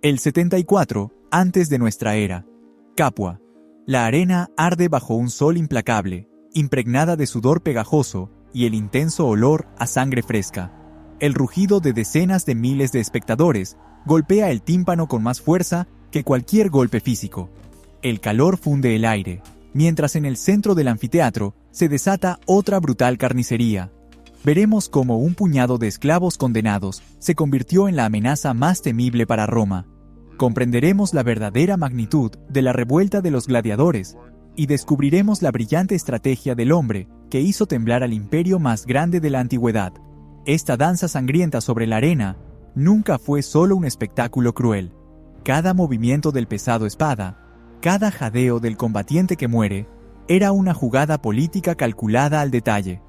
El 74, antes de nuestra era. Capua. La arena arde bajo un sol implacable, impregnada de sudor pegajoso y el intenso olor a sangre fresca. El rugido de decenas de miles de espectadores golpea el tímpano con más fuerza que cualquier golpe físico. El calor funde el aire, mientras en el centro del anfiteatro se desata otra brutal carnicería. Veremos cómo un puñado de esclavos condenados se convirtió en la amenaza más temible para Roma. Comprenderemos la verdadera magnitud de la revuelta de los gladiadores y descubriremos la brillante estrategia del hombre que hizo temblar al imperio más grande de la antigüedad. Esta danza sangrienta sobre la arena nunca fue solo un espectáculo cruel. Cada movimiento del pesado espada, cada jadeo del combatiente que muere, era una jugada política calculada al detalle.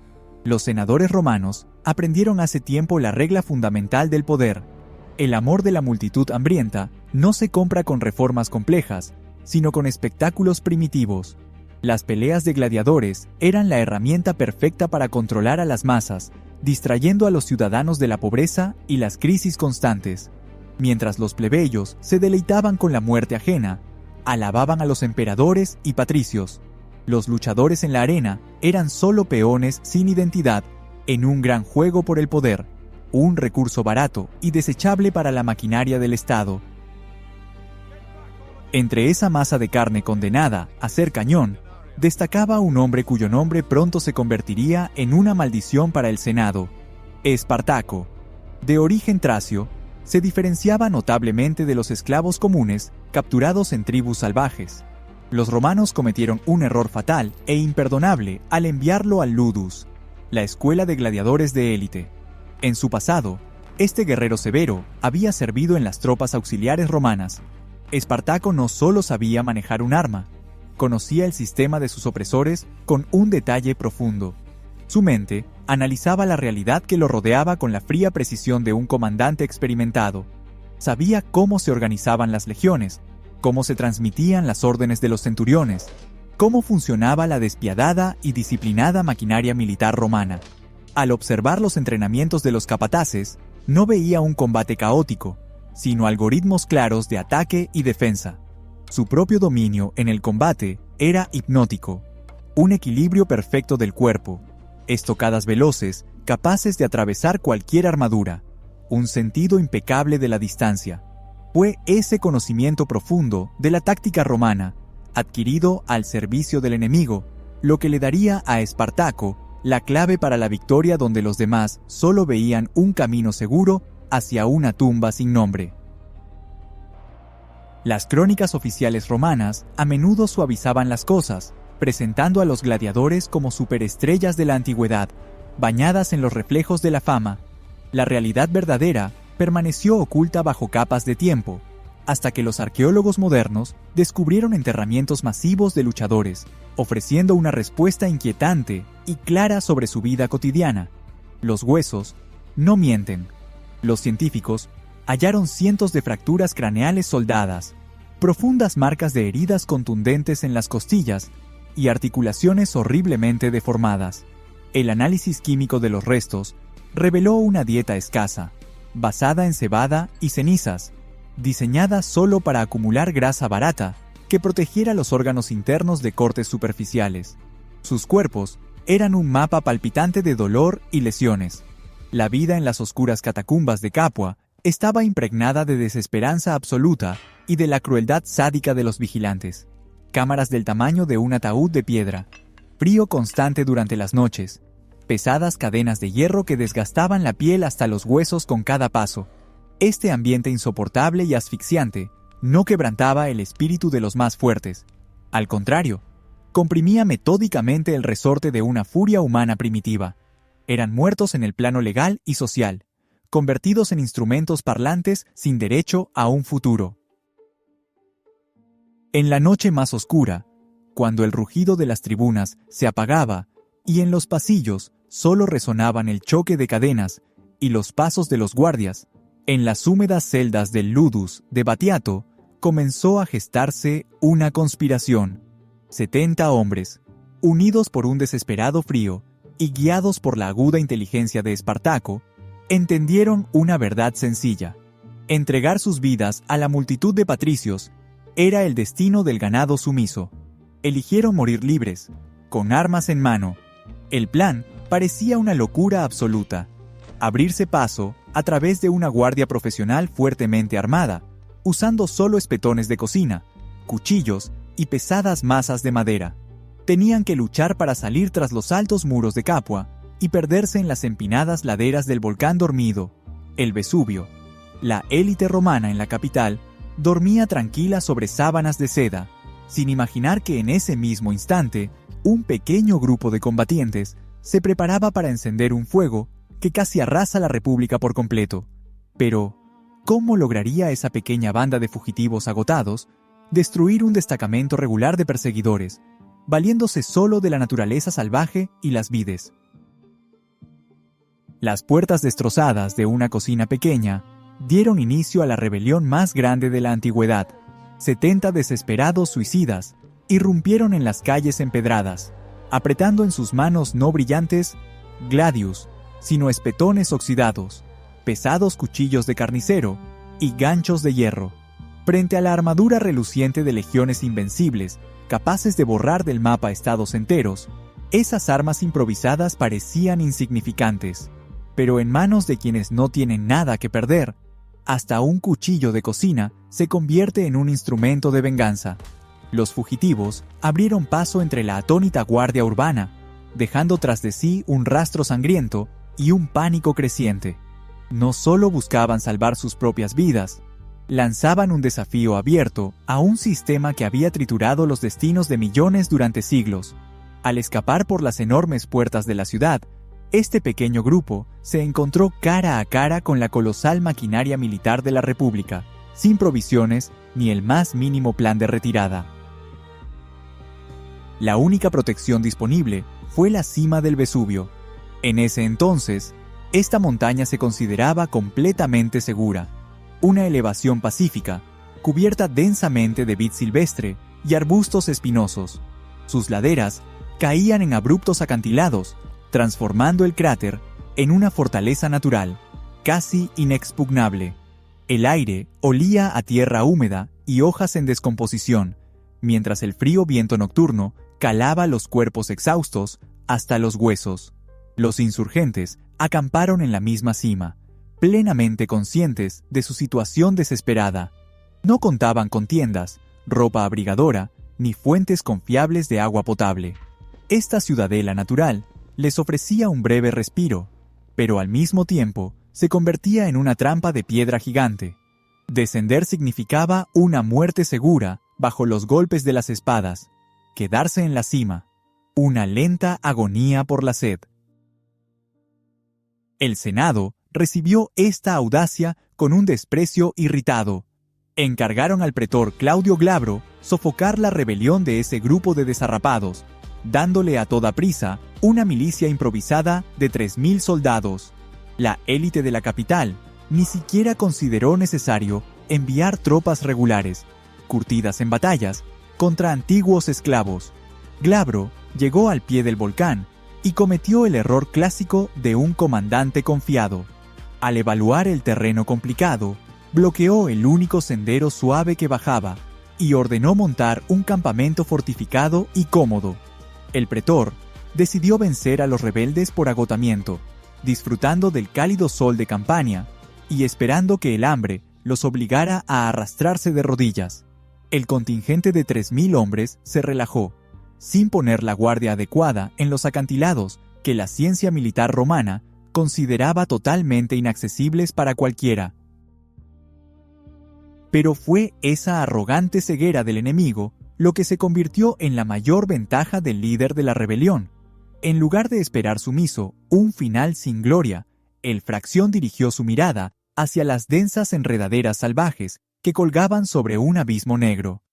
Los senadores romanos aprendieron hace tiempo la regla fundamental del poder. El amor de la multitud hambrienta no se compra con reformas complejas, sino con espectáculos primitivos. Las peleas de gladiadores eran la herramienta perfecta para controlar a las masas, distrayendo a los ciudadanos de la pobreza y las crisis constantes. Mientras los plebeyos se deleitaban con la muerte ajena, alababan a los emperadores y patricios. Los luchadores en la arena eran solo peones sin identidad en un gran juego por el poder, un recurso barato y desechable para la maquinaria del Estado. Entre esa masa de carne condenada a ser cañón, destacaba un hombre cuyo nombre pronto se convertiría en una maldición para el Senado: Espartaco. De origen tracio, se diferenciaba notablemente de los esclavos comunes capturados en tribus salvajes. Los romanos cometieron un error fatal e imperdonable al enviarlo al Ludus, la escuela de gladiadores de élite. En su pasado, este guerrero severo había servido en las tropas auxiliares romanas. Espartaco no solo sabía manejar un arma, conocía el sistema de sus opresores con un detalle profundo. Su mente analizaba la realidad que lo rodeaba con la fría precisión de un comandante experimentado. Sabía cómo se organizaban las legiones, cómo se transmitían las órdenes de los centuriones, cómo funcionaba la despiadada y disciplinada maquinaria militar romana. Al observar los entrenamientos de los capataces, no veía un combate caótico, sino algoritmos claros de ataque y defensa. Su propio dominio en el combate era hipnótico, un equilibrio perfecto del cuerpo, estocadas veloces capaces de atravesar cualquier armadura, un sentido impecable de la distancia. Fue ese conocimiento profundo de la táctica romana, adquirido al servicio del enemigo, lo que le daría a Espartaco la clave para la victoria donde los demás solo veían un camino seguro hacia una tumba sin nombre. Las crónicas oficiales romanas a menudo suavizaban las cosas, presentando a los gladiadores como superestrellas de la antigüedad, bañadas en los reflejos de la fama. La realidad verdadera permaneció oculta bajo capas de tiempo, hasta que los arqueólogos modernos descubrieron enterramientos masivos de luchadores, ofreciendo una respuesta inquietante y clara sobre su vida cotidiana. Los huesos no mienten. Los científicos hallaron cientos de fracturas craneales soldadas, profundas marcas de heridas contundentes en las costillas y articulaciones horriblemente deformadas. El análisis químico de los restos reveló una dieta escasa, basada en cebada y cenizas, diseñada solo para acumular grasa barata que protegiera los órganos internos de cortes superficiales. Sus cuerpos eran un mapa palpitante de dolor y lesiones. La vida en las oscuras catacumbas de Capua estaba impregnada de desesperanza absoluta y de la crueldad sádica de los vigilantes. Cámaras del tamaño de un ataúd de piedra, frío constante durante las noches, pesadas cadenas de hierro que desgastaban la piel hasta los huesos con cada paso. Este ambiente insoportable y asfixiante no quebrantaba el espíritu de los más fuertes. Al contrario, comprimía metódicamente el resorte de una furia humana primitiva. Eran muertos en el plano legal y social, convertidos en instrumentos parlantes sin derecho a un futuro. En la noche más oscura, cuando el rugido de las tribunas se apagaba y en los pasillos solo resonaban el choque de cadenas y los pasos de los guardias, en las húmedas celdas del Ludus de Batiato comenzó a gestarse una conspiración. 70 hombres, unidos por un desesperado frío y guiados por la aguda inteligencia de Espartaco, entendieron una verdad sencilla. Entregar sus vidas a la multitud de patricios era el destino del ganado sumiso. Eligieron morir libres, con armas en mano. El plan parecía una locura absoluta. Abrirse paso a través de una guardia profesional fuertemente armada, usando solo espetones de cocina, cuchillos y pesadas masas de madera. Tenían que luchar para salir tras los altos muros de Capua y perderse en las empinadas laderas del volcán dormido, el Vesubio. La élite romana en la capital dormía tranquila sobre sábanas de seda, sin imaginar que en ese mismo instante, un pequeño grupo de combatientes se preparaba para encender un fuego que casi arrasa la República por completo. Pero, ¿cómo lograría esa pequeña banda de fugitivos agotados destruir un destacamento regular de perseguidores, valiéndose solo de la naturaleza salvaje y las vides? Las puertas destrozadas de una cocina pequeña dieron inicio a la rebelión más grande de la antigüedad. 70 desesperados suicidas irrumpieron en las calles empedradas, apretando en sus manos no brillantes gladius, sino espetones oxidados, pesados cuchillos de carnicero y ganchos de hierro. Frente a la armadura reluciente de legiones invencibles, capaces de borrar del mapa estados enteros, esas armas improvisadas parecían insignificantes. Pero en manos de quienes no tienen nada que perder, hasta un cuchillo de cocina se convierte en un instrumento de venganza. Los fugitivos abrieron paso entre la atónita guardia urbana, dejando tras de sí un rastro sangriento y un pánico creciente. No solo buscaban salvar sus propias vidas, lanzaban un desafío abierto a un sistema que había triturado los destinos de millones durante siglos. Al escapar por las enormes puertas de la ciudad, este pequeño grupo se encontró cara a cara con la colosal maquinaria militar de la República, sin provisiones ni el más mínimo plan de retirada. La única protección disponible fue la cima del Vesubio. En ese entonces, esta montaña se consideraba completamente segura, una elevación pacífica, cubierta densamente de vid silvestre y arbustos espinosos. Sus laderas caían en abruptos acantilados, transformando el cráter en una fortaleza natural, casi inexpugnable. El aire olía a tierra húmeda y hojas en descomposición, mientras el frío viento nocturno calaba los cuerpos exhaustos hasta los huesos. Los insurgentes acamparon en la misma cima, plenamente conscientes de su situación desesperada. No contaban con tiendas, ropa abrigadora, ni fuentes confiables de agua potable. Esta ciudadela natural les ofrecía un breve respiro, pero al mismo tiempo se convertía en una trampa de piedra gigante. Descender significaba una muerte segura bajo los golpes de las espadas, quedarse en la cima, una lenta agonía por la sed. El Senado recibió esta audacia con un desprecio irritado. Encargaron al pretor Claudio Glabro sofocar la rebelión de ese grupo de desarrapados, dándole a toda prisa una milicia improvisada de 3.000 soldados. La élite de la capital ni siquiera consideró necesario enviar tropas regulares, curtidas en batallas, contra antiguos esclavos. Glabro llegó al pie del volcán y cometió el error clásico de un comandante confiado. Al evaluar el terreno complicado, bloqueó el único sendero suave que bajaba y ordenó montar un campamento fortificado y cómodo. El pretor decidió vencer a los rebeldes por agotamiento, disfrutando del cálido sol de Campania y esperando que el hambre los obligara a arrastrarse de rodillas. El contingente de 3.000 hombres se relajó, sin poner la guardia adecuada en los acantilados que la ciencia militar romana consideraba totalmente inaccesibles para cualquiera. Pero fue esa arrogante ceguera del enemigo lo que se convirtió en la mayor ventaja del líder de la rebelión. En lugar de esperar sumiso un final sin gloria, el Fracción dirigió su mirada hacia las densas enredaderas salvajes que colgaban sobre un abismo negro.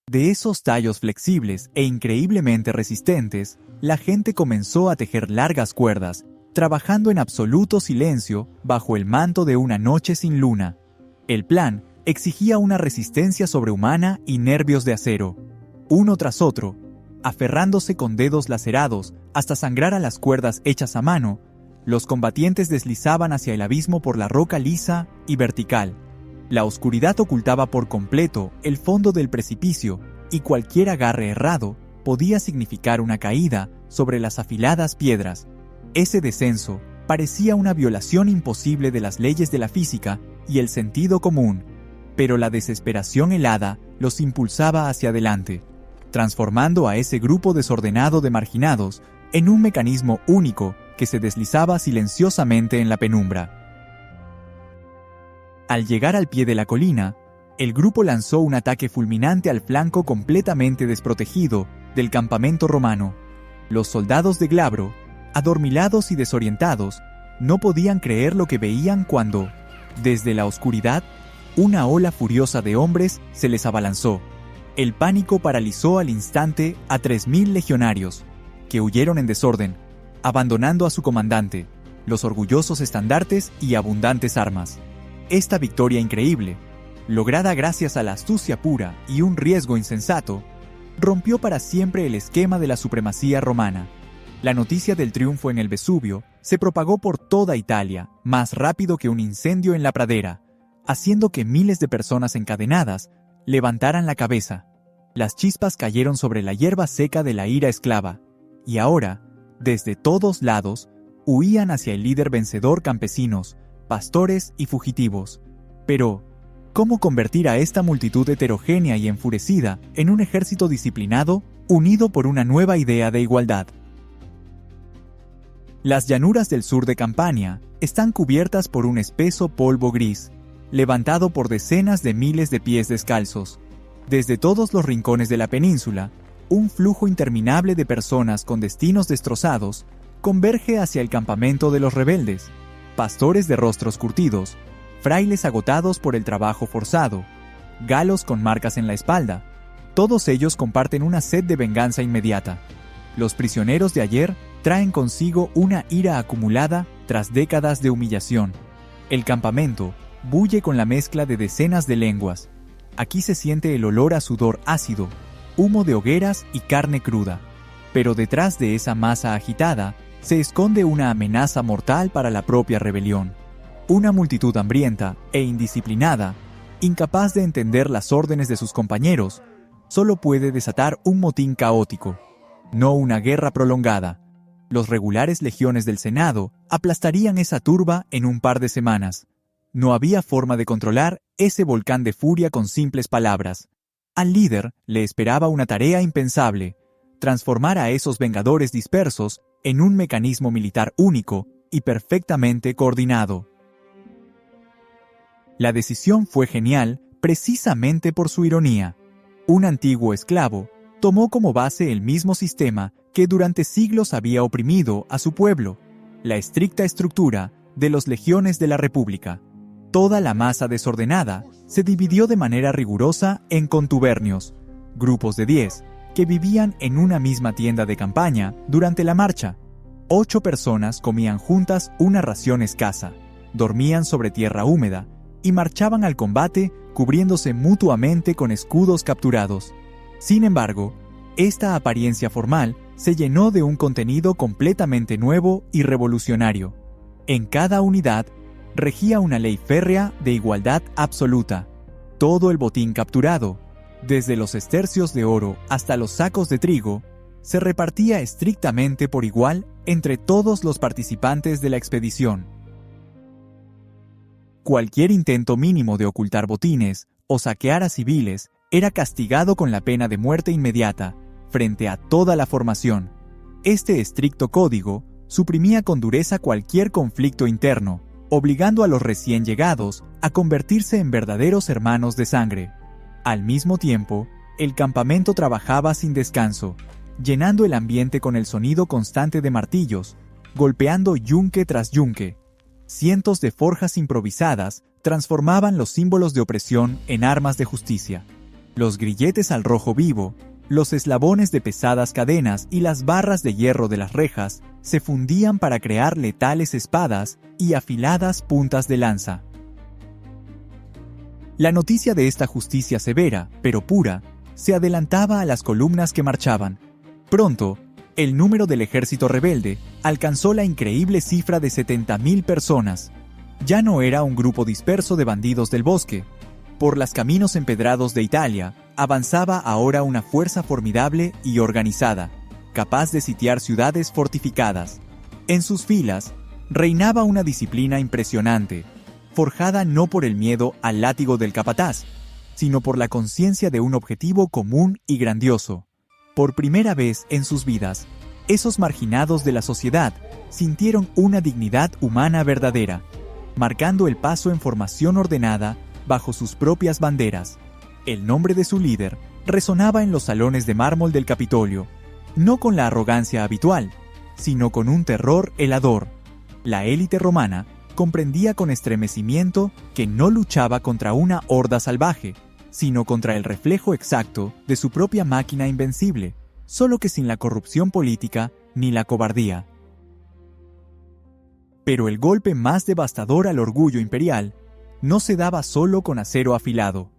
De esos tallos flexibles e increíblemente resistentes, la gente comenzó a tejer largas cuerdas, trabajando en absoluto silencio bajo el manto de una noche sin luna. El plan exigía una resistencia sobrehumana y nervios de acero. Uno tras otro, aferrándose con dedos lacerados hasta sangrar a las cuerdas hechas a mano, los combatientes deslizaban hacia el abismo por la roca lisa y vertical. La oscuridad ocultaba por completo el fondo del precipicio y cualquier agarre errado podía significar una caída sobre las afiladas piedras. Ese descenso parecía una violación imposible de las leyes de la física y el sentido común, pero la desesperación helada los impulsaba hacia adelante, transformando a ese grupo desordenado de marginados en un mecanismo único que se deslizaba silenciosamente en la penumbra. Al llegar al pie de la colina, el grupo lanzó un ataque fulminante al flanco completamente desprotegido del campamento romano. Los soldados de Glabro, adormilados y desorientados, no podían creer lo que veían cuando, desde la oscuridad, una ola furiosa de hombres se les abalanzó. El pánico paralizó al instante a 3.000 legionarios, que huyeron en desorden, abandonando a su comandante, los orgullosos estandartes y abundantes armas. Esta victoria increíble, lograda gracias a la astucia pura y un riesgo insensato, rompió para siempre el esquema de la supremacía romana. La noticia del triunfo en el Vesubio se propagó por toda Italia, más rápido que un incendio en la pradera, haciendo que miles de personas encadenadas levantaran la cabeza. Las chispas cayeron sobre la hierba seca de la ira esclava, y ahora, desde todos lados, huían hacia el líder vencedor campesinos, pastores y fugitivos. Pero, ¿cómo convertir a esta multitud heterogénea y enfurecida en un ejército disciplinado, unido por una nueva idea de igualdad? Las llanuras del sur de Campania están cubiertas por un espeso polvo gris, levantado por decenas de miles de pies descalzos. Desde todos los rincones de la península, un flujo interminable de personas con destinos destrozados converge hacia el campamento de los rebeldes. Pastores de rostros curtidos, frailes agotados por el trabajo forzado, galos con marcas en la espalda, todos ellos comparten una sed de venganza inmediata. Los prisioneros de ayer traen consigo una ira acumulada tras décadas de humillación. El campamento bulle con la mezcla de decenas de lenguas. Aquí se siente el olor a sudor ácido, humo de hogueras y carne cruda. Pero detrás de esa masa agitada se esconde una amenaza mortal para la propia rebelión. Una multitud hambrienta e indisciplinada, incapaz de entender las órdenes de sus compañeros, solo puede desatar un motín caótico, no una guerra prolongada. Los regulares legiones del Senado aplastarían esa turba en un par de semanas. No había forma de controlar ese volcán de furia con simples palabras. Al líder le esperaba una tarea impensable: transformar a esos vengadores dispersos en un mecanismo militar único y perfectamente coordinado. La decisión fue genial precisamente por su ironía. Un antiguo esclavo tomó como base el mismo sistema que durante siglos había oprimido a su pueblo, la estricta estructura de los legiones de la República. Toda la masa desordenada se dividió de manera rigurosa en contubernios, grupos de 10, que vivían en una misma tienda de campaña durante la marcha. 8 personas comían juntas una ración escasa, dormían sobre tierra húmeda y marchaban al combate cubriéndose mutuamente con escudos capturados. Sin embargo, esta apariencia formal se llenó de un contenido completamente nuevo y revolucionario. En cada unidad regía una ley férrea de igualdad absoluta. Todo el botín capturado, desde los estercios de oro hasta los sacos de trigo, se repartía estrictamente por igual entre todos los participantes de la expedición. Cualquier intento mínimo de ocultar botines o saquear a civiles era castigado con la pena de muerte inmediata, frente a toda la formación. Este estricto código suprimía con dureza cualquier conflicto interno, obligando a los recién llegados a convertirse en verdaderos hermanos de sangre. Al mismo tiempo, el campamento trabajaba sin descanso, llenando el ambiente con el sonido constante de martillos, golpeando yunque tras yunque. Cientos de forjas improvisadas transformaban los símbolos de opresión en armas de justicia. Los grilletes al rojo vivo, los eslabones de pesadas cadenas y las barras de hierro de las rejas se fundían para crear letales espadas y afiladas puntas de lanza. La noticia de esta justicia severa, pero pura, se adelantaba a las columnas que marchaban. Pronto, el número del ejército rebelde alcanzó la increíble cifra de 70.000 personas. Ya no era un grupo disperso de bandidos del bosque, Por los caminos empedrados de Italia, avanzaba ahora una fuerza formidable y organizada, capaz de sitiar ciudades fortificadas. En sus filas, reinaba una disciplina impresionante, forjada no por el miedo al látigo del capataz, sino por la conciencia de un objetivo común y grandioso. Por primera vez en sus vidas, esos marginados de la sociedad sintieron una dignidad humana verdadera, marcando el paso en formación ordenada bajo sus propias banderas. El nombre de su líder resonaba en los salones de mármol del Capitolio, no con la arrogancia habitual, sino con un terror helador. La élite romana comprendía con estremecimiento que no luchaba contra una horda salvaje, sino contra el reflejo exacto de su propia máquina invencible, solo que sin la corrupción política ni la cobardía. Pero el golpe más devastador al orgullo imperial no se daba solo con acero afilado.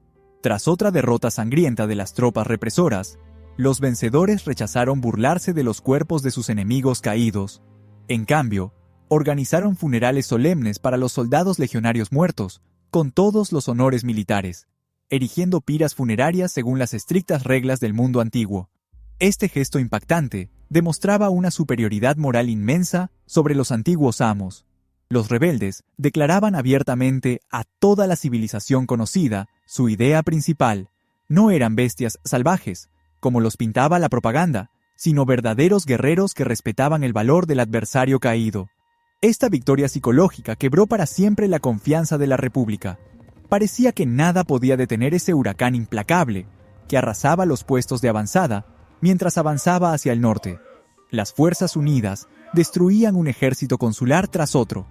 Tras otra derrota sangrienta de las tropas represoras, los vencedores rechazaron burlarse de los cuerpos de sus enemigos caídos. En cambio, organizaron funerales solemnes para los soldados legionarios muertos, con todos los honores militares, erigiendo piras funerarias según las estrictas reglas del mundo antiguo. Este gesto impactante demostraba una superioridad moral inmensa sobre los antiguos amos. Los rebeldes declaraban abiertamente a toda la civilización conocida su idea principal. No eran bestias salvajes, como los pintaba la propaganda, sino verdaderos guerreros que respetaban el valor del adversario caído. Esta victoria psicológica quebró para siempre la confianza de la República. Parecía que nada podía detener ese huracán implacable, que arrasaba los puestos de avanzada mientras avanzaba hacia el norte. Las Fuerzas Unidas destruían un ejército consular tras otro,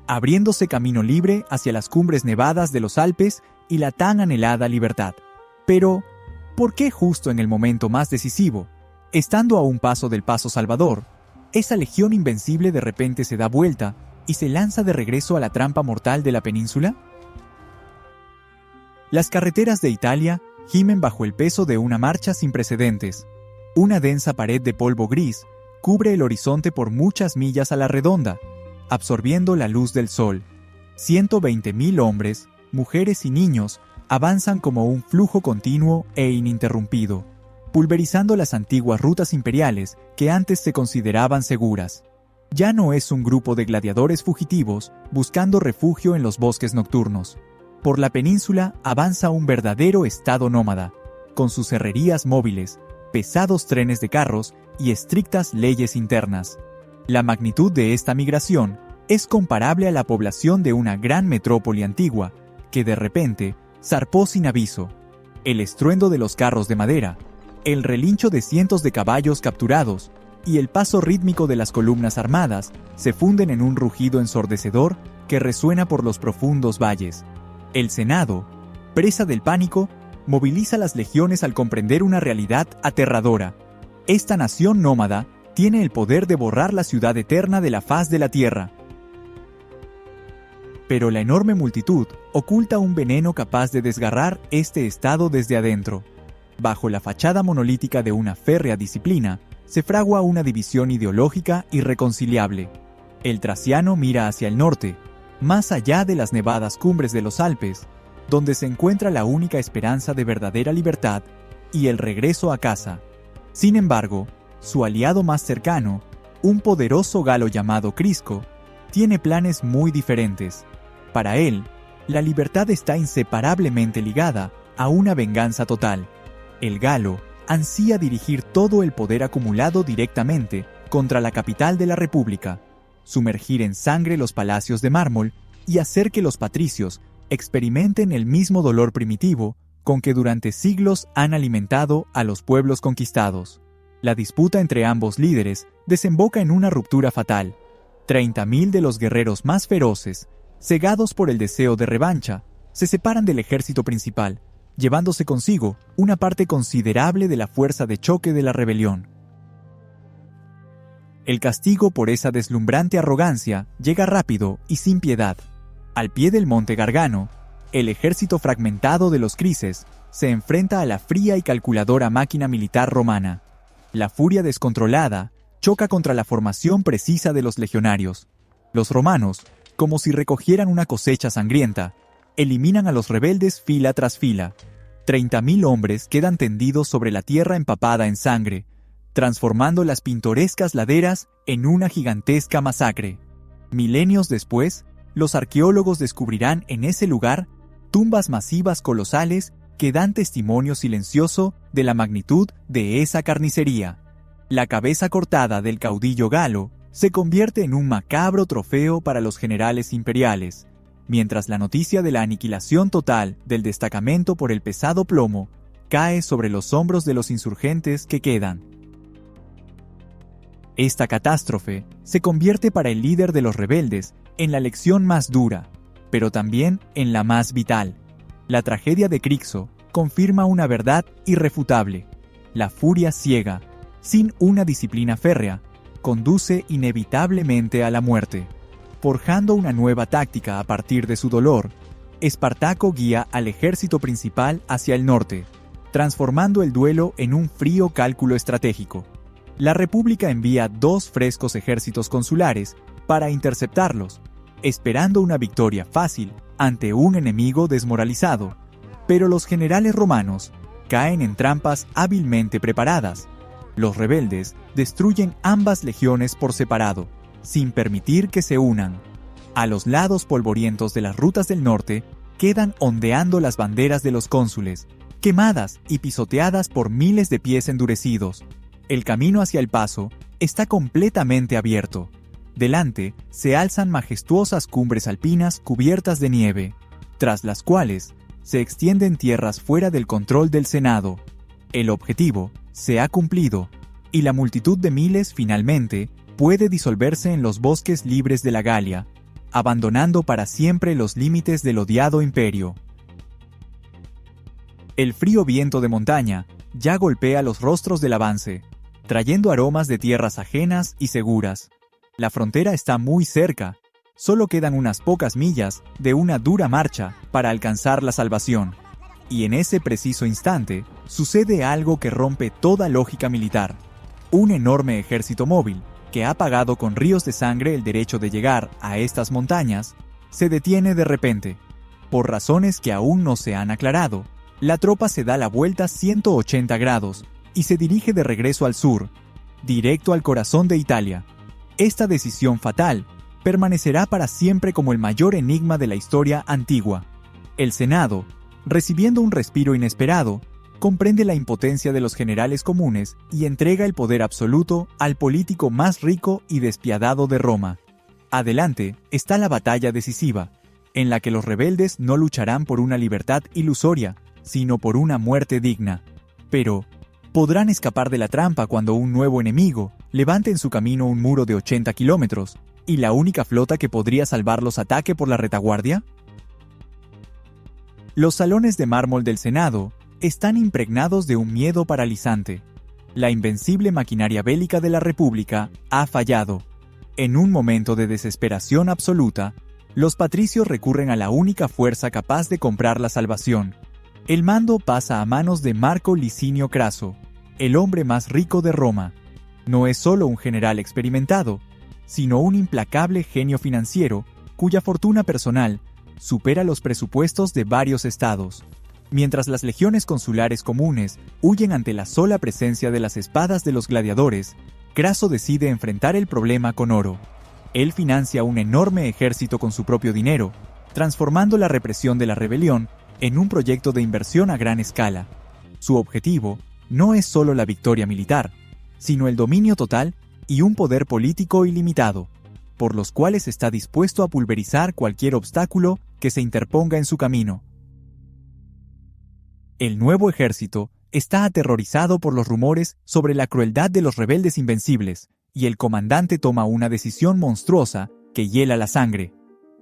abriéndose camino libre hacia las cumbres nevadas de los Alpes y la tan anhelada libertad. Pero, ¿por qué justo en el momento más decisivo, estando a un paso del Paso Salvador, esa legión invencible de repente se da vuelta y se lanza de regreso a la trampa mortal de la península? Las carreteras de Italia gimen bajo el peso de una marcha sin precedentes. Una densa pared de polvo gris cubre el horizonte por muchas millas a la redonda, absorbiendo la luz del sol. 120.000 hombres, mujeres y niños avanzan como un flujo continuo e ininterrumpido, pulverizando las antiguas rutas imperiales que antes se consideraban seguras. Ya no es un grupo de gladiadores fugitivos buscando refugio en los bosques nocturnos. Por la península avanza un verdadero estado nómada, con sus herrerías móviles, pesados trenes de carros y estrictas leyes internas. La magnitud de esta migración es comparable a la población de una gran metrópoli antigua, que de repente zarpó sin aviso. El estruendo de los carros de madera, el relincho de cientos de caballos capturados y el paso rítmico de las columnas armadas se funden en un rugido ensordecedor que resuena por los profundos valles. El Senado, presa del pánico, moviliza las legiones al comprender una realidad aterradora. Esta nación nómada tiene el poder de borrar la ciudad eterna de la faz de la tierra. Pero la enorme multitud oculta un veneno capaz de desgarrar este estado desde adentro. Bajo la fachada monolítica de una férrea disciplina, se fragua una división ideológica irreconciliable. El traciano mira hacia el norte, más allá de las nevadas cumbres de los Alpes, donde se encuentra la única esperanza de verdadera libertad y el regreso a casa. Sin embargo, su aliado más cercano, un poderoso galo llamado Crisco, tiene planes muy diferentes. Para él, la libertad está inseparablemente ligada a una venganza total. El galo ansía dirigir todo el poder acumulado directamente contra la capital de la República, sumergir en sangre los palacios de mármol y hacer que los patricios experimenten el mismo dolor primitivo con que durante siglos han alimentado a los pueblos conquistados. La disputa entre ambos líderes desemboca en una ruptura fatal. 30.000 de los guerreros más feroces, cegados por el deseo de revancha, se separan del ejército principal, llevándose consigo una parte considerable de la fuerza de choque de la rebelión. El castigo por esa deslumbrante arrogancia llega rápido y sin piedad. Al pie del monte Gargano, el ejército fragmentado de los Crises se enfrenta a la fría y calculadora máquina militar romana. La furia descontrolada choca contra la formación precisa de los legionarios. Los romanos, como si recogieran una cosecha sangrienta, eliminan a los rebeldes fila tras fila. 30.000 hombres quedan tendidos sobre la tierra empapada en sangre, transformando las pintorescas laderas en una gigantesca masacre. Milenios después, los arqueólogos descubrirán en ese lugar tumbas masivas colosales que dan testimonio silencioso de la magnitud de esa carnicería. La cabeza cortada del caudillo galo se convierte en un macabro trofeo para los generales imperiales, mientras la noticia de la aniquilación total del destacamento por el pesado plomo cae sobre los hombros de los insurgentes que quedan. Esta catástrofe se convierte para el líder de los rebeldes en la lección más dura, pero también en la más vital. La tragedia de Crixo confirma una verdad irrefutable. La furia ciega, sin una disciplina férrea, conduce inevitablemente a la muerte. Forjando una nueva táctica a partir de su dolor, Espartaco guía al ejército principal hacia el norte, transformando el duelo en un frío cálculo estratégico. La República envía 2 frescos ejércitos consulares para interceptarlos, esperando una victoria fácil ante un enemigo desmoralizado. Pero los generales romanos caen en trampas hábilmente preparadas. Los rebeldes destruyen ambas legiones por separado, sin permitir que se unan. A los lados polvorientos de las rutas del norte quedan ondeando las banderas de los cónsules, quemadas y pisoteadas por miles de pies endurecidos. El camino hacia el paso está completamente abierto. Delante se alzan majestuosas cumbres alpinas cubiertas de nieve, tras las cuales se extienden tierras fuera del control del Senado. El objetivo se ha cumplido, y la multitud de miles finalmente puede disolverse en los bosques libres de la Galia, abandonando para siempre los límites del odiado imperio. El frío viento de montaña ya golpea los rostros del avance, trayendo aromas de tierras ajenas y seguras. La frontera está muy cerca. Solo quedan unas pocas millas de una dura marcha para alcanzar la salvación. Y en ese preciso instante, sucede algo que rompe toda lógica militar. Un enorme ejército móvil, que ha pagado con ríos de sangre el derecho de llegar a estas montañas, se detiene de repente. Por razones que aún no se han aclarado, la tropa se da la vuelta 180 grados y se dirige de regreso al sur, directo al corazón de Italia. Esta decisión fatal permanecerá para siempre como el mayor enigma de la historia antigua. El Senado, recibiendo un respiro inesperado, comprende la impotencia de los generales comunes y entrega el poder absoluto al político más rico y despiadado de Roma. Adelante está la batalla decisiva, en la que los rebeldes no lucharán por una libertad ilusoria, sino por una muerte digna. Pero, ¿podrán escapar de la trampa cuando un nuevo enemigo levante en su camino un muro de 80 kilómetros y la única flota que podría salvarlos ataque por la retaguardia? Los salones de mármol del Senado están impregnados de un miedo paralizante. La invencible maquinaria bélica de la República ha fallado. En un momento de desesperación absoluta, los patricios recurren a la única fuerza capaz de comprar la salvación. El mando pasa a manos de Marco Licinio Craso, el hombre más rico de Roma. No es solo un general experimentado, sino un implacable genio financiero cuya fortuna personal supera los presupuestos de varios estados. Mientras las legiones consulares comunes huyen ante la sola presencia de las espadas de los gladiadores, Craso decide enfrentar el problema con oro. Él financia un enorme ejército con su propio dinero, transformando la represión de la rebelión en un proyecto de inversión a gran escala. Su objetivo no es solo la victoria militar, sino el dominio total y un poder político ilimitado, por los cuales está dispuesto a pulverizar cualquier obstáculo que se interponga en su camino. El nuevo ejército está aterrorizado por los rumores sobre la crueldad de los rebeldes invencibles, y el comandante toma una decisión monstruosa que hiela la sangre.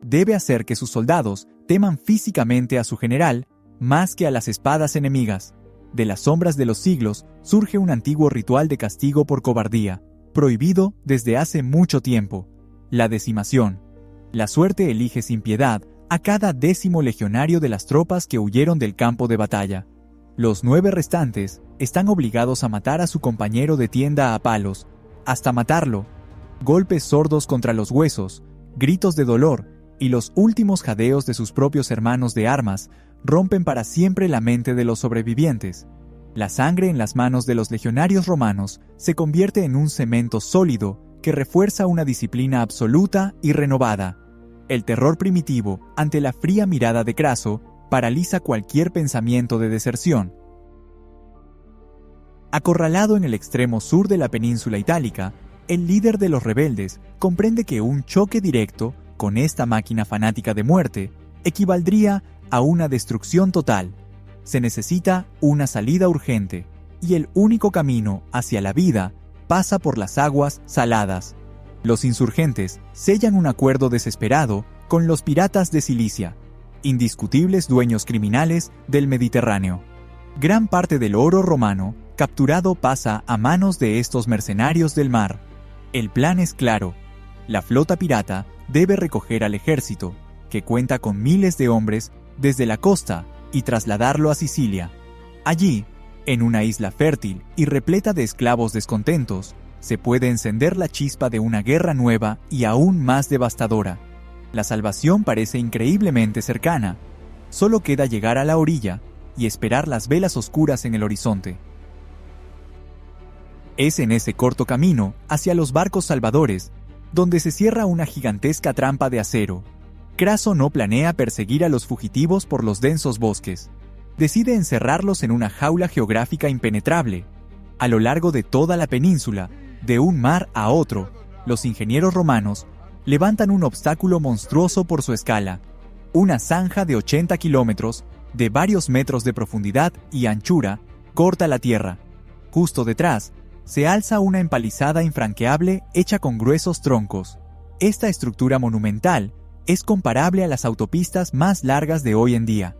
Debe hacer que sus soldados teman físicamente a su general más que a las espadas enemigas. De las sombras de los siglos surge un antiguo ritual de castigo por cobardía, prohibido desde hace mucho tiempo: la decimación. La suerte elige sin piedad a cada 10º legionario de las tropas que huyeron del campo de batalla. Los 9 restantes están obligados a matar a su compañero de tienda a palos, hasta matarlo. Golpes sordos contra los huesos, gritos de dolor y los últimos jadeos de sus propios hermanos de armas rompen para siempre la mente de los sobrevivientes. La sangre en las manos de los legionarios romanos se convierte en un cemento sólido que refuerza una disciplina absoluta y renovada. El terror primitivo, ante la fría mirada de Craso, paraliza cualquier pensamiento de deserción. Acorralado en el extremo sur de la península itálica, el líder de los rebeldes comprende que un choque directo con esta máquina fanática de muerte equivaldría a una destrucción total. Se necesita una salida urgente, y el único camino hacia la vida pasa por las aguas saladas. Los insurgentes sellan un acuerdo desesperado con los piratas de Cilicia, indiscutibles dueños criminales del Mediterráneo. Gran parte del oro romano capturado pasa a manos de estos mercenarios del mar. El plan es claro. La flota pirata debe recoger al ejército, que cuenta con miles de hombres, desde la costa y trasladarlo a Sicilia. Allí, en una isla fértil y repleta de esclavos descontentos, se puede encender la chispa de una guerra nueva y aún más devastadora. La salvación parece increíblemente cercana. Solo queda llegar a la orilla y esperar las velas oscuras en el horizonte. Es en ese corto camino hacia los barcos salvadores donde se cierra una gigantesca trampa de acero. Craso no planea perseguir a los fugitivos por los densos bosques. Decide encerrarlos en una jaula geográfica impenetrable. A lo largo de toda la península, de un mar a otro, los ingenieros romanos levantan un obstáculo monstruoso por su escala. Una zanja de 80 kilómetros, de varios metros de profundidad y anchura, corta la tierra. Justo detrás, se alza una empalizada infranqueable hecha con gruesos troncos. Esta estructura monumental es comparable a las autopistas más largas de hoy en día,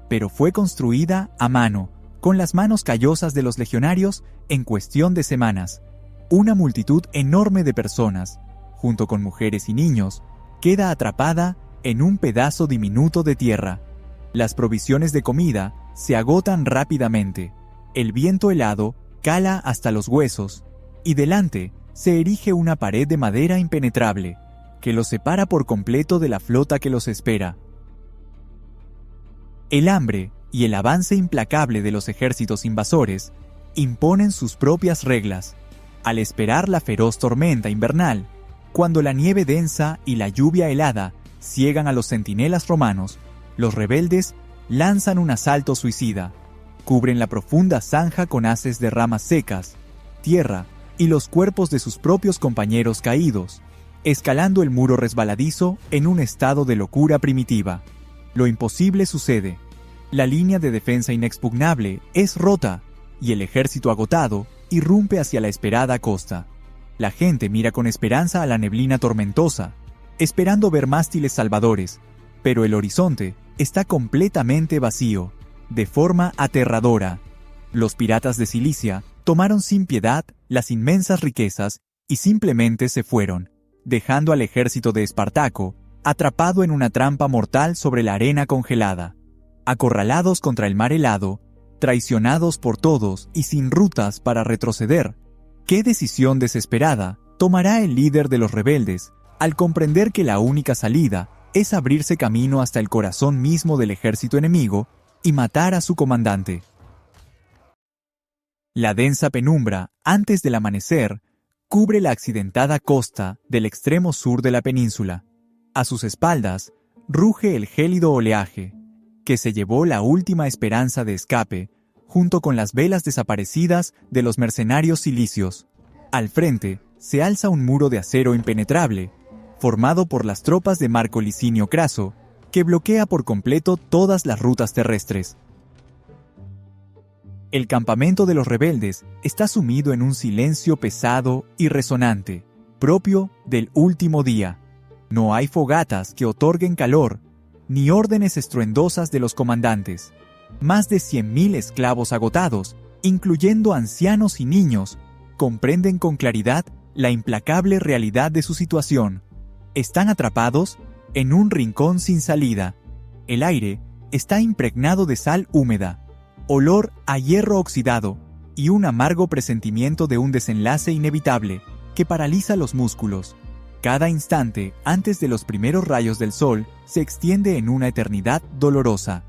pero fue construida a mano, con las manos callosas de los legionarios en cuestión de semanas. Una multitud enorme de personas, junto con mujeres y niños, queda atrapada en un pedazo diminuto de tierra. Las provisiones de comida se agotan rápidamente. El viento helado cala hasta los huesos, y delante se erige una pared de madera impenetrable, que los separa por completo de la flota que los espera. El hambre y el avance implacable de los ejércitos invasores imponen sus propias reglas. Al esperar la feroz tormenta invernal, cuando la nieve densa y la lluvia helada ciegan a los centinelas romanos, los rebeldes lanzan un asalto suicida. Cubren la profunda zanja con haces de ramas secas, tierra y los cuerpos de sus propios compañeros caídos, escalando el muro resbaladizo en un estado de locura primitiva. Lo imposible sucede. La línea de defensa inexpugnable es rota y el ejército agotado irrumpe hacia la esperada costa. La gente mira con esperanza a la neblina tormentosa, esperando ver mástiles salvadores, pero el horizonte está completamente vacío, de forma aterradora. Los piratas de Cilicia tomaron sin piedad las inmensas riquezas y simplemente se fueron, dejando al ejército de Espartaco atrapado en una trampa mortal sobre la arena congelada. Acorralados contra el mar helado, traicionados por todos y sin rutas para retroceder, ¿qué decisión desesperada tomará el líder de los rebeldes al comprender que la única salida es abrirse camino hasta el corazón mismo del ejército enemigo y matar a su comandante? La densa penumbra, antes del amanecer, cubre la accidentada costa del extremo sur de la península. A sus espaldas, ruge el gélido oleaje, que se llevó la última esperanza de escape, junto con las velas desaparecidas de los mercenarios cilicios. Al frente, se alza un muro de acero impenetrable, formado por las tropas de Marco Licinio Craso, que bloquea por completo todas las rutas terrestres. El campamento de los rebeldes está sumido en un silencio pesado y resonante, propio del último día. No hay fogatas que otorguen calor, ni órdenes estruendosas de los comandantes. Más de 100.000 esclavos agotados, incluyendo ancianos y niños, comprenden con claridad la implacable realidad de su situación. Están atrapados en un rincón sin salida. El aire está impregnado de sal húmeda, olor a hierro oxidado y un amargo presentimiento de un desenlace inevitable que paraliza los músculos. Cada instante antes de los primeros rayos del sol se extiende en una eternidad dolorosa.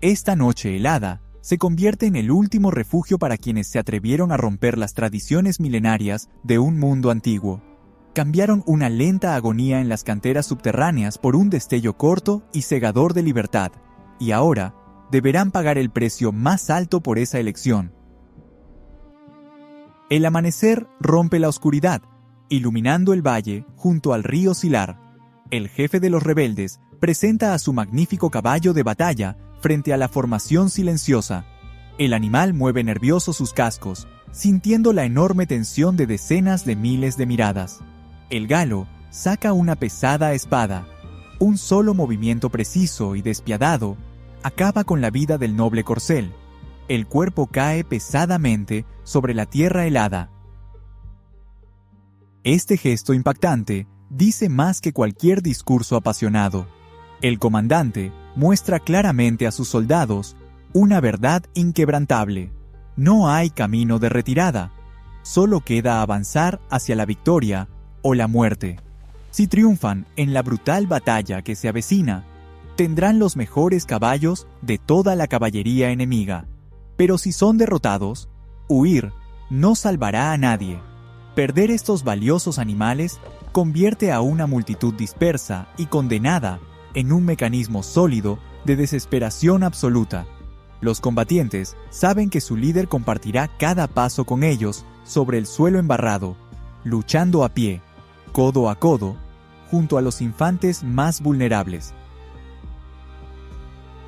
Esta noche helada se convierte en el último refugio para quienes se atrevieron a romper las tradiciones milenarias de un mundo antiguo. Cambiaron una lenta agonía en las canteras subterráneas por un destello corto y cegador de libertad, y ahora deberán pagar el precio más alto por esa elección. El amanecer rompe la oscuridad, iluminando el valle junto al río Silar. El jefe de los rebeldes presenta a su magnífico caballo de batalla frente a la formación silenciosa. El animal mueve nervioso sus cascos, sintiendo la enorme tensión de decenas de miles de miradas. El galo saca una pesada espada. Un solo movimiento preciso y despiadado acaba con la vida del noble corcel. El cuerpo cae pesadamente sobre la tierra helada. Este gesto impactante dice más que cualquier discurso apasionado. El comandante muestra claramente a sus soldados una verdad inquebrantable. No hay camino de retirada. Solo queda avanzar hacia la victoria o la muerte. Si triunfan en la brutal batalla que se avecina, tendrán los mejores caballos de toda la caballería enemiga. Pero si son derrotados, huir no salvará a nadie. Perder estos valiosos animales convierte a una multitud dispersa y condenada en un mecanismo sólido de desesperación absoluta. Los combatientes saben que su líder compartirá cada paso con ellos sobre el suelo embarrado, luchando a pie, codo a codo, junto a los infantes más vulnerables.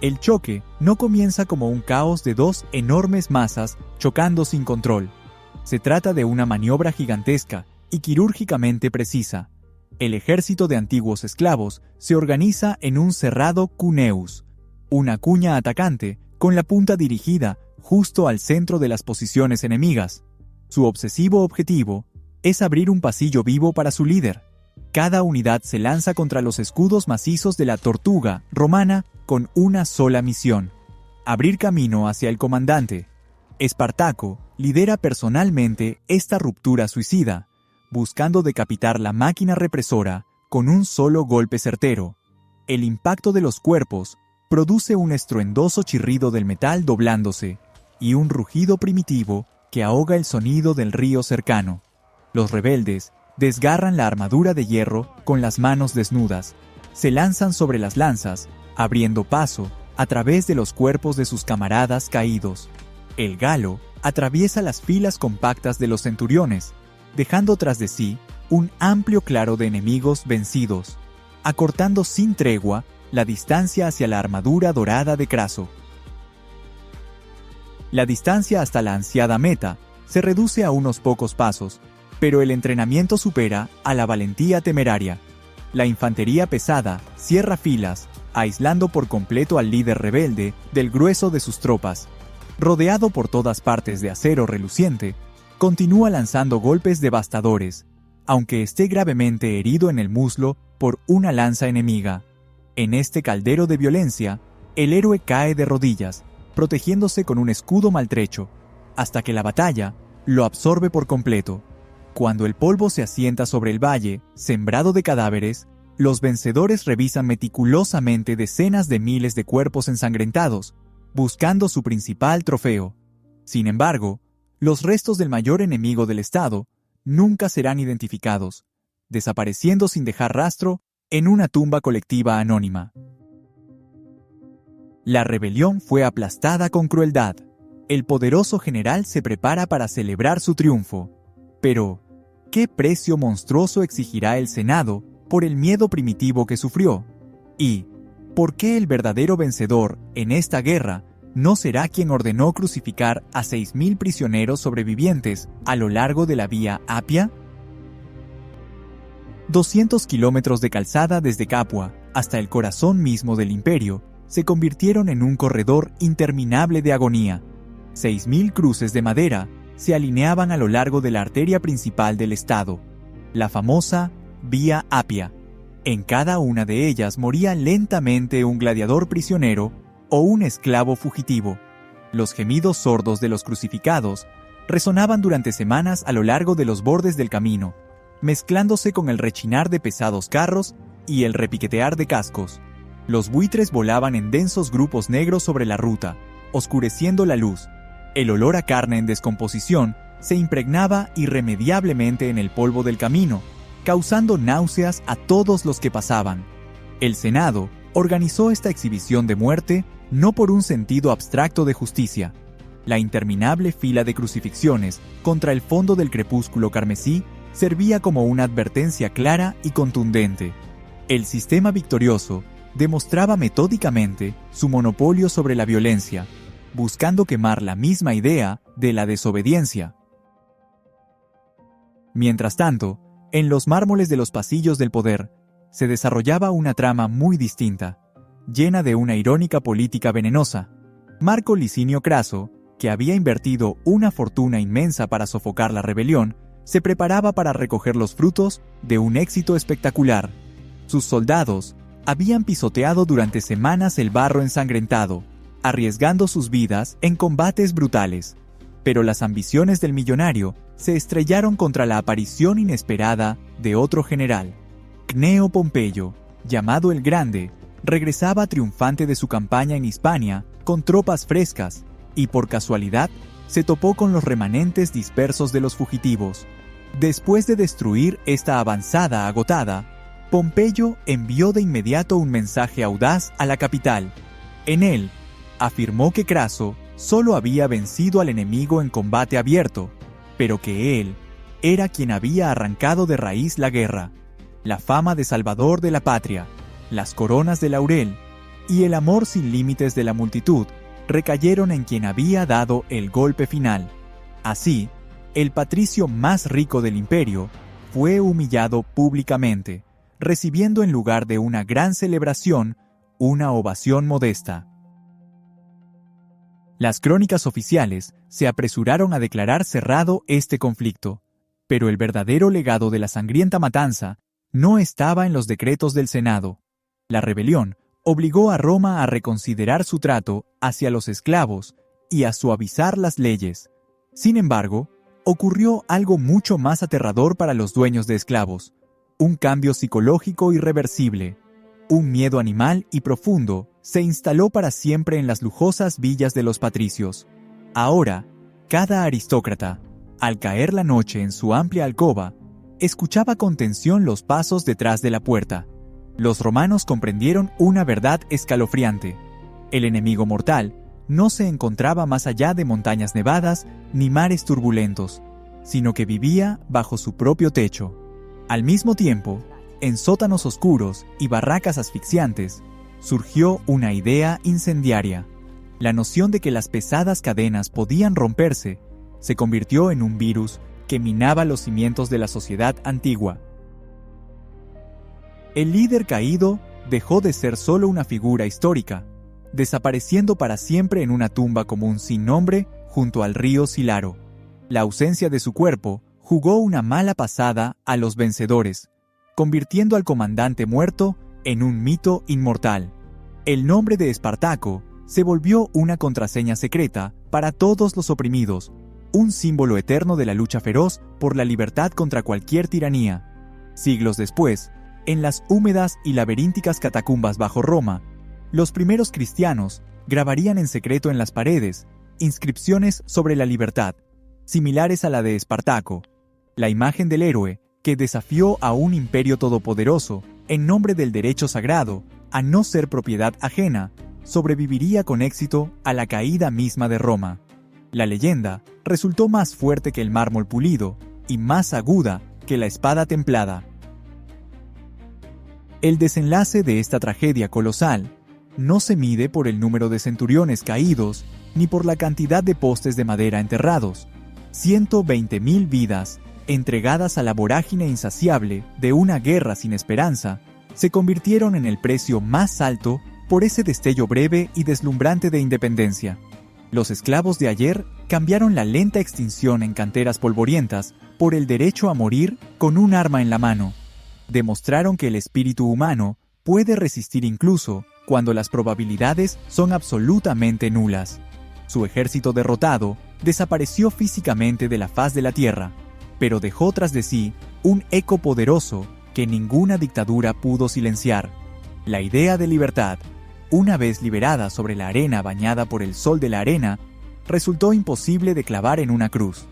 El choque no comienza como un caos de dos enormes masas chocando sin control. Se trata de una maniobra gigantesca y quirúrgicamente precisa. El ejército de antiguos esclavos se organiza en un cerrado cuneus, una cuña atacante con la punta dirigida justo al centro de las posiciones enemigas. Su obsesivo objetivo es abrir un pasillo vivo para su líder. Cada unidad se lanza contra los escudos macizos de la tortuga romana con una sola misión: abrir camino hacia el comandante. Espartaco lidera personalmente esta ruptura suicida, buscando decapitar la máquina represora con un solo golpe certero. El impacto de los cuerpos produce un estruendoso chirrido del metal doblándose y un rugido primitivo que ahoga el sonido del río cercano. Los rebeldes desgarran la armadura de hierro con las manos desnudas, se lanzan sobre las lanzas, abriendo paso a través de los cuerpos de sus camaradas caídos. El galo atraviesa las filas compactas de los centuriones, dejando tras de sí un amplio claro de enemigos vencidos, acortando sin tregua la distancia hacia la armadura dorada de Craso. La distancia hasta la ansiada meta se reduce a unos pocos pasos, pero el entrenamiento supera a la valentía temeraria. La infantería pesada cierra filas, aislando por completo al líder rebelde del grueso de sus tropas. Rodeado por todas partes de acero reluciente, continúa lanzando golpes devastadores, aunque esté gravemente herido en el muslo por una lanza enemiga. En este caldero de violencia, el héroe cae de rodillas, protegiéndose con un escudo maltrecho, hasta que la batalla lo absorbe por completo. Cuando el polvo se asienta sobre el valle, sembrado de cadáveres, los vencedores revisan meticulosamente decenas de miles de cuerpos ensangrentados, buscando su principal trofeo. Sin embargo, los restos del mayor enemigo del Estado nunca serán identificados, desapareciendo sin dejar rastro en una tumba colectiva anónima. La rebelión fue aplastada con crueldad. El poderoso general se prepara para celebrar su triunfo. Pero, ¿qué precio monstruoso exigirá el Senado por el miedo primitivo que sufrió? ¿Y por qué el verdadero vencedor en esta guerra no será quien ordenó crucificar a 6.000 prisioneros sobrevivientes a lo largo de la vía Apia? 200 kilómetros de calzada desde Capua hasta el corazón mismo del imperio se convirtieron en un corredor interminable de agonía. 6.000 cruces de madera se alineaban a lo largo de la arteria principal del estado, la famosa Vía Apia. En cada una de ellas moría lentamente un gladiador prisionero o un esclavo fugitivo. Los gemidos sordos de los crucificados resonaban durante semanas a lo largo de los bordes del camino, mezclándose con el rechinar de pesados carros y el repiquetear de cascos. Los buitres volaban en densos grupos negros sobre la ruta, oscureciendo la luz. El olor a carne en descomposición se impregnaba irremediablemente en el polvo del camino, causando náuseas a todos los que pasaban. El Senado organizó esta exhibición de muerte no por un sentido abstracto de justicia. La interminable fila de crucifixiones contra el fondo del crepúsculo carmesí servía como una advertencia clara y contundente. El sistema victorioso demostraba metódicamente su monopolio sobre la violencia, buscando quemar la misma idea de la desobediencia. Mientras tanto, en los mármoles de los pasillos del poder, se desarrollaba una trama muy distinta, llena de una irónica política venenosa. Marco Licinio Craso, que había invertido una fortuna inmensa para sofocar la rebelión, se preparaba para recoger los frutos de un éxito espectacular. Sus soldados habían pisoteado durante semanas el barro ensangrentado, arriesgando sus vidas en combates brutales. Pero las ambiciones del millonario se estrellaron contra la aparición inesperada de otro general. Cneo Pompeyo, llamado el Grande, regresaba triunfante de su campaña en Hispania con tropas frescas y por casualidad se topó con los remanentes dispersos de los fugitivos. Después de destruir esta avanzada agotada, Pompeyo envió de inmediato un mensaje audaz a la capital. En él, afirmó que Craso solo había vencido al enemigo en combate abierto, pero que él era quien había arrancado de raíz la guerra. La fama de salvador de la patria, las coronas de laurel y el amor sin límites de la multitud recayeron en quien había dado el golpe final. Así, el patricio más rico del imperio fue humillado públicamente, recibiendo en lugar de una gran celebración, una ovación modesta. Las crónicas oficiales se apresuraron a declarar cerrado este conflicto, pero el verdadero legado de la sangrienta matanza no estaba en los decretos del Senado. La rebelión obligó a Roma a reconsiderar su trato hacia los esclavos y a suavizar las leyes. Sin embargo, ocurrió algo mucho más aterrador para los dueños de esclavos: un cambio psicológico irreversible. Un miedo animal y profundo se instaló para siempre en las lujosas villas de los patricios. Ahora, cada aristócrata, al caer la noche en su amplia alcoba, escuchaba con tensión los pasos detrás de la puerta. Los romanos comprendieron una verdad escalofriante: el enemigo mortal no se encontraba más allá de montañas nevadas ni mares turbulentos, sino que vivía bajo su propio techo. Al mismo tiempo, en sótanos oscuros y barracas asfixiantes, surgió una idea incendiaria. La noción de que las pesadas cadenas podían romperse se convirtió en un virus que minaba los cimientos de la sociedad antigua. El líder caído dejó de ser solo una figura histórica, desapareciendo para siempre en una tumba común sin nombre junto al río Silaro. La ausencia de su cuerpo jugó una mala pasada a los vencedores, convirtiendo al comandante muerto en un mito inmortal. El nombre de Espartaco se volvió una contraseña secreta para todos los oprimidos, un símbolo eterno de la lucha feroz por la libertad contra cualquier tiranía. Siglos después, en las húmedas y laberínticas catacumbas bajo Roma, los primeros cristianos grabarían en secreto en las paredes inscripciones sobre la libertad, similares a la de Espartaco, la imagen del héroe que desafió a un imperio todopoderoso en nombre del derecho sagrado a no ser propiedad ajena. Sobreviviría con éxito a la caída misma de Roma. La leyenda resultó más fuerte que el mármol pulido y más aguda que la espada templada. El desenlace de esta tragedia colosal no se mide por el número de centuriones caídos ni por la cantidad de postes de madera enterrados. 120.000 vidas, entregadas a la vorágine insaciable de una guerra sin esperanza, se convirtieron en el precio más alto por ese destello breve y deslumbrante de independencia. Los esclavos de ayer cambiaron la lenta extinción en canteras polvorientas por el derecho a morir con un arma en la mano. Demostraron que el espíritu humano puede resistir incluso cuando las probabilidades son absolutamente nulas. Su ejército derrotado desapareció físicamente de la faz de la tierra, pero dejó tras de sí un eco poderoso que ninguna dictadura pudo silenciar: la idea de libertad. Una vez liberada sobre la arena bañada por el sol de la arena, resultó imposible de clavar en una cruz.